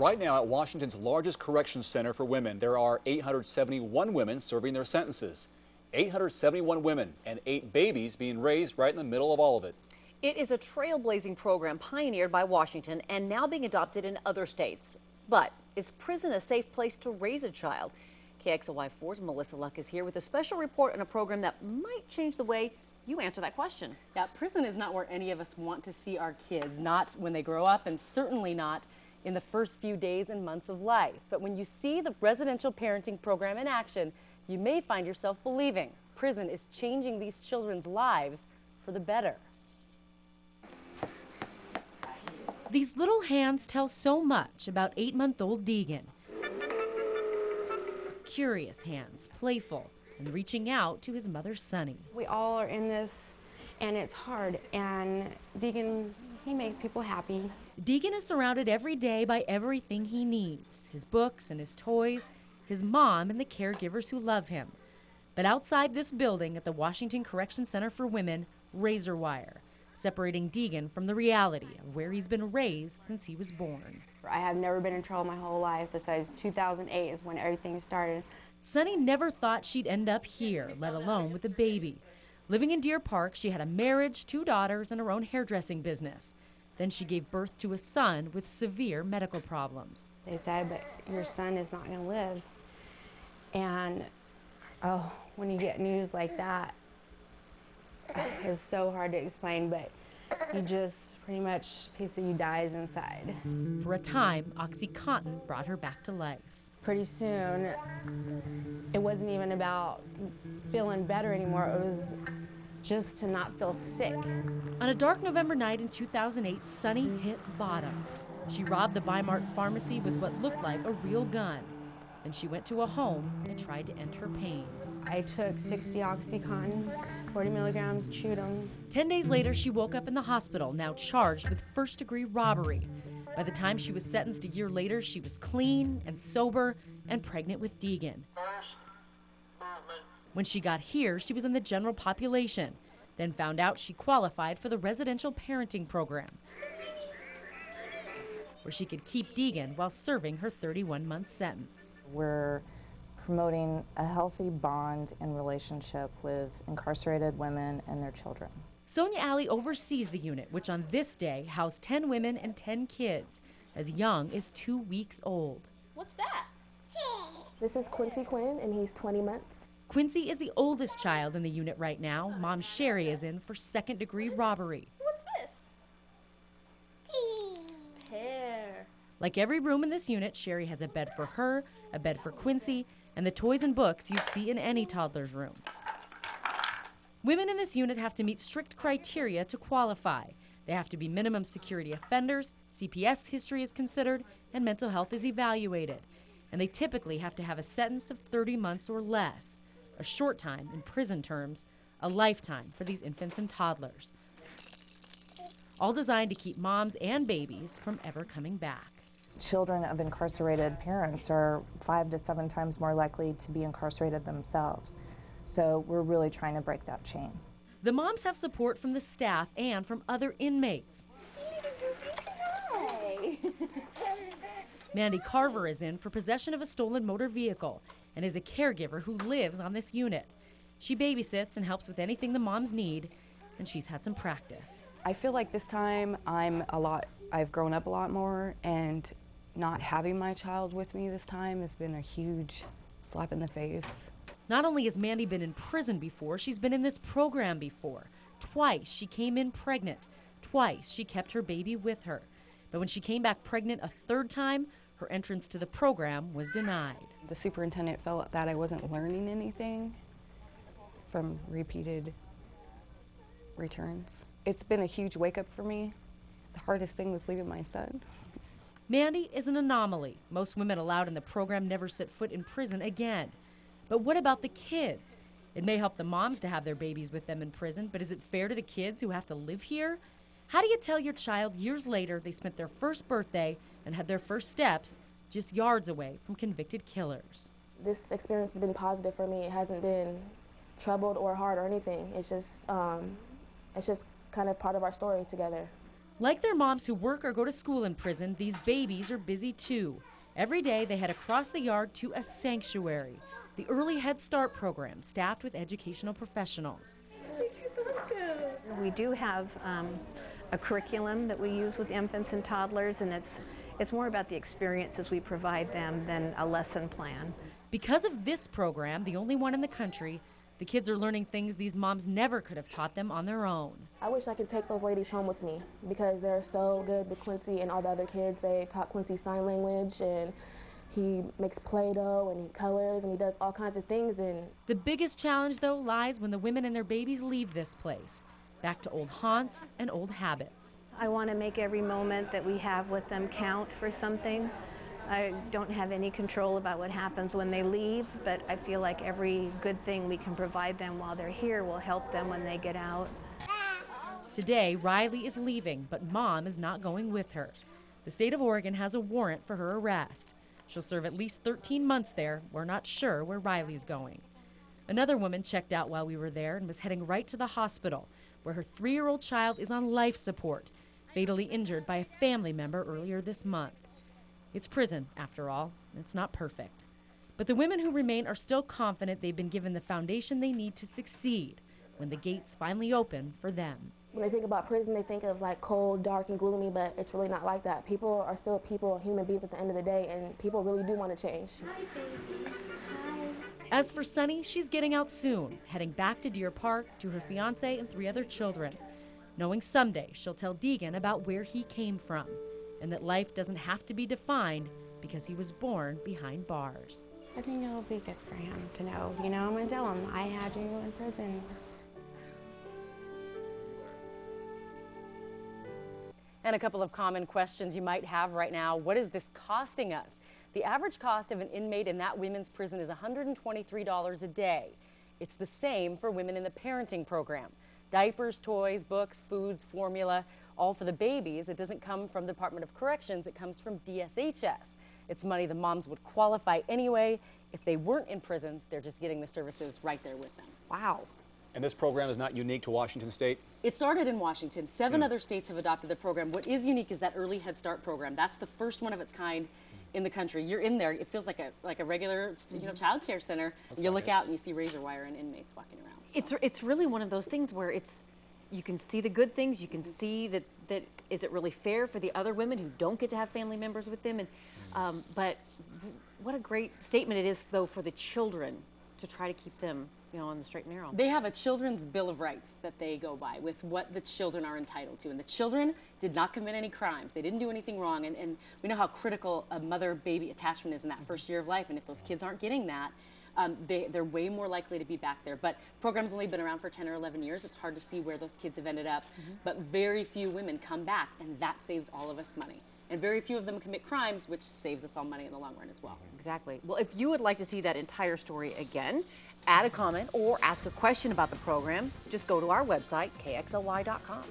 Right now at Washington's largest correction center for women, there are 871 women serving their sentences. 871 women and 8 babies being raised right in the middle of all of it. It is a trailblazing program pioneered by Washington and now being adopted in other states. But is prison a safe place to raise a child? KXLY4's Melissa Luck is here with a special report on a program that might change the way you answer that question. Yeah, prison is not where any of us want to see our kids, not when they grow up and certainly not in the first few days and months of life. But when you see the residential parenting program in action, you may find yourself believing prison is changing these children's lives for the better. These little hands tell so much about 8-month-old Deegan. Curious hands, playful, and reaching out to his mother, Sonny. We all are in this, and it's hard, and Deegan, he makes people happy. Deegan is surrounded every day by everything he needs, his books and his toys, his mom and the caregivers who love him. But outside this building at the Washington Correction Center for Women, razor wire, separating Deegan from the reality of where he's been raised since he was born. I have never been in trouble my whole life, besides 2008 is when everything started. Sonny never thought she'd end up here, let alone with a baby. Living in Deer Park, she had a marriage, 2 daughters, and her own hairdressing business. Then she gave birth to a son with severe medical problems. They said, but your son is not going to live. And, oh, when you get news like that, it's so hard to explain, but you just pretty much, he said, you dies inside. For a time, OxyContin brought her back to life. Pretty soon, it wasn't even about feeling better anymore. It was just to not feel sick. On a dark November night in 2008, Sonny hit bottom. She robbed the Bi-Mart pharmacy with what looked like a real gun. Then she went to a home and tried to end her pain. I took 60 OxyContin, 40 milligrams, chewed them. 10 days later, she woke up in the hospital, now charged with first-degree robbery. By the time she was sentenced a year later, she was clean and sober and pregnant with Deegan. When she got here, she was in the general population, then found out she qualified for the residential parenting program, where she could keep Deegan while serving her 31-month sentence. We're promoting a healthy bond and relationship with incarcerated women and their children. Sonja Alley oversees the unit, which on this day housed 10 women and 10 kids, as young as 2 weeks old. What's that? This is Quincy Quinn, and he's 20 months. Quincy is the oldest child in the unit right now. Mom Sheri is in for second-degree robbery. What's this? Pear. Like every room in this unit, Sheri has a bed for her, a bed for Quincy, and the toys and books you'd see in any toddler's room. Women in this unit have to meet strict criteria to qualify. They have to be minimum security offenders, CPS history is considered, and mental health is evaluated. And they typically have to have a sentence of 30 months or less, a short time in prison terms, a lifetime for these infants and toddlers. All designed to keep moms and babies from ever coming back. Children of incarcerated parents are 5 to 7 times more likely to be incarcerated themselves. So we're really trying to break that chain. The moms have support from the staff and from other inmates. Mandy Carver is in for possession of a stolen motor vehicle and is a caregiver who lives on this unit. She babysits and helps with anything the moms need, and she's had some practice. I feel like this time I've grown up a lot more, and not having my child with me this time has been a huge slap in the face. Not only has Mandy been in prison before, she's been in this program before. Twice she came in pregnant. Twice she kept her baby with her. But when she came back pregnant a 3rd time, her entrance to the program was denied. The superintendent felt that I wasn't learning anything from repeated returns. It's been a huge wake-up for me. The hardest thing was leaving my son. Mandy is an anomaly. Most women allowed in the program never set foot in prison again. But what about the kids? It may help the moms to have their babies with them in prison, but is it fair to the kids who have to live here? How do you tell your child years later they spent their first birthday and had their first steps just yards away from convicted killers? This experience has been positive for me. It hasn't been troubled or hard or anything. It's just kind of part of our story together. Like their moms who work or go to school in prison, these babies are busy too. Every day they head across the yard to a sanctuary, the Early Head Start program, staffed with educational professionals. We do have a curriculum that we use with infants and toddlers, and it's more about the experiences we provide them than a lesson plan. Because of this program, the only one in the country, the kids are learning things these moms never could have taught them on their own. I wish I could take those ladies home with me because they're so good with Quincy and all the other kids. They taught Quincy sign language, and he makes Play-Doh and he colors and he does all kinds of things. And the biggest challenge, though, lies when the women and their babies leave this place, back to old haunts and old habits. I want to make every moment that we have with them count for something. I don't have any control about what happens when they leave, but I feel like every good thing we can provide them while they're here will help them when they get out. Today, Riley is leaving, but Mom is not going with her. The state of Oregon has a warrant for her arrest. She'll serve at least 13 months there. We're not sure where Riley's going. Another woman checked out while we were there and was heading right to the hospital, where her 3-year-old child is on life support, fatally injured by a family member earlier this month. It's prison, after all. It's not perfect. But the women who remain are still confident they've been given the foundation they need to succeed when the gates finally open for them. when they think about prison, they think of like cold, dark, and gloomy, but it's really not like that. People are still people, human beings at the end of the day, and people really do want to change. Hi, baby. Hi. As for Sunny, she's getting out soon, heading back to Deer Park to her fiance and 3 other children, knowing someday she'll tell Deegan about where he came from and that life doesn't have to be defined because he was born behind bars. I think it'll be good for him to know. You know, I'm going to tell him I had you in prison. And a couple of common questions you might have right now. What is this costing us? The average cost of an inmate in that women's prison is $123 a day. It's the same for women in the parenting program. Diapers, toys, books, foods, formula, all for the babies. It doesn't come from the Department of Corrections, it comes from DSHS. It's money the moms would qualify anyway. If they weren't in prison, they're just getting the services right there with them. Wow. And this program is not unique to Washington State? It started in Washington. 7 other states have adopted the program. What is unique is that Early Head Start program. That's the first one of its kind in the country. You're in there, it feels like a regular child care center. You look out and you see razor wire and inmates walking around. So. It's really one of those things where you can see the good things, you can see that is it really fair for the other women who don't get to have family members with them, and but what a great statement it is though for the children to try to keep them on the straight and narrow. They have a children's bill of rights that they go by with what the children are entitled to. And the children did not commit any crimes. They didn't do anything wrong. And we know how critical a mother-baby attachment is in that first year of life. And if those kids aren't getting that, they're way more likely to be back there. But the program's only been around for 10 or 11 years. It's hard to see where those kids have ended up. But very few women come back, and that saves all of us money. And very few of them commit crimes, which saves us all money in the long run as well. Exactly. Well, if you would like to see that entire story again, add a comment or ask a question about the program, just go to our website, kxly.com.